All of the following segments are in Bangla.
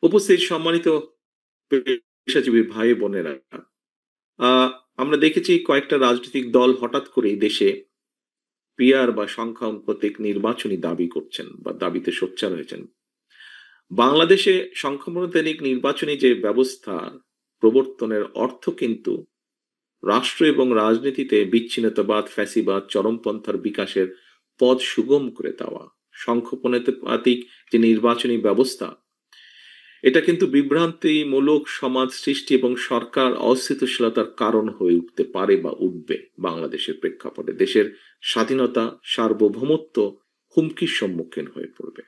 উপস্থিত সম্মানিত পেশাজীবী ভাই বোনেরা, আমরা দেখেছি কয়েকটা রাজনৈতিক দল হঠাৎ করেই দেশে পিআর বা সংখ্যানুপাতিক নির্বাচনী দাবি করছেন বা দাবিতে সোচ্চার হয়েছেন। বাংলাদেশে সংখ্যানুপাতিক নির্বাচনী যে ব্যবস্থা প্রবর্তনের অর্থ কিন্তু রাষ্ট্র এবং রাজনীতিতে বিচ্ছিন্নতাবাদ, ফ্যাসিবাদ, চরমপন্থার বিকাশের পথ সুগম করে দেওয়া। সংখ্যানুপাতিক যে নির্বাচনী ব্যবস্থা, এটা কিন্তু বিভ্রান্তিমূলক সমাজ সৃষ্টি এবং সরকার অস্থিতিশীলতার কারণ হয়ে উঠতে পারে বা উঠবে। বাংলাদেশের প্রেক্ষাপটে দেশের স্বাধীনতা, সার্বভৌমত্ব হুমকির সম্মুখীন হয়ে পড়বে।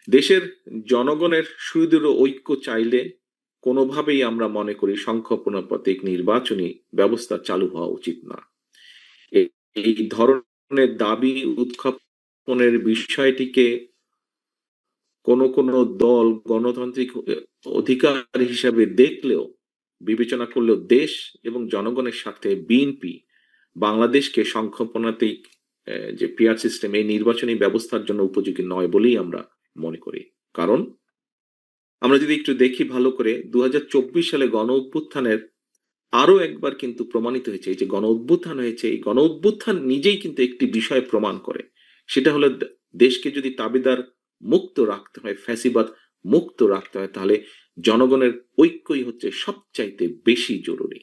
দেশের জনগণের সুদৃঢ় ঐক্য চাইলে কোনোভাবেই আমরা মনে করি সংখ্যানুপাতিক নির্বাচনী ব্যবস্থা চালু হওয়া উচিত না। এই ধরনের দাবি উত্থাপনের বিষয়টিকে কোনো দল গণতান্ত্রিক অধিকার হিসাবে দেখলেও, বিবেচনা করলেও দেশ এবং জনগণের স্বার্থে বিএনপি বাংলাদেশকে সংখ্যানুপাতিক যে পিআর সিস্টেম, এই নির্বাচনী ব্যবস্থার জন্য উপযোগী নয় বলেই আমরা মনে করি। কারণ আমরা যদি একটু দেখি ভালো করে, 2024 সালে গণ অভ্যুত্থানের আরো একবার কিন্তু প্রমাণিত হয়েছে, এই যে গণ অভ্যুত্থান হয়েছে, এই গণ অভ্যুত্থান নিজেই কিন্তু একটি বিষয় প্রমাণ করে। সেটা হলো দেশকে যদি তাবেদার মুক্ত রাখতে হয়, ফ্যাসিবাদ মুক্ত রাখতে হয়, তাহলে জনগণের ঐক্যই হচ্ছে সবচাইতে বেশি জরুরি।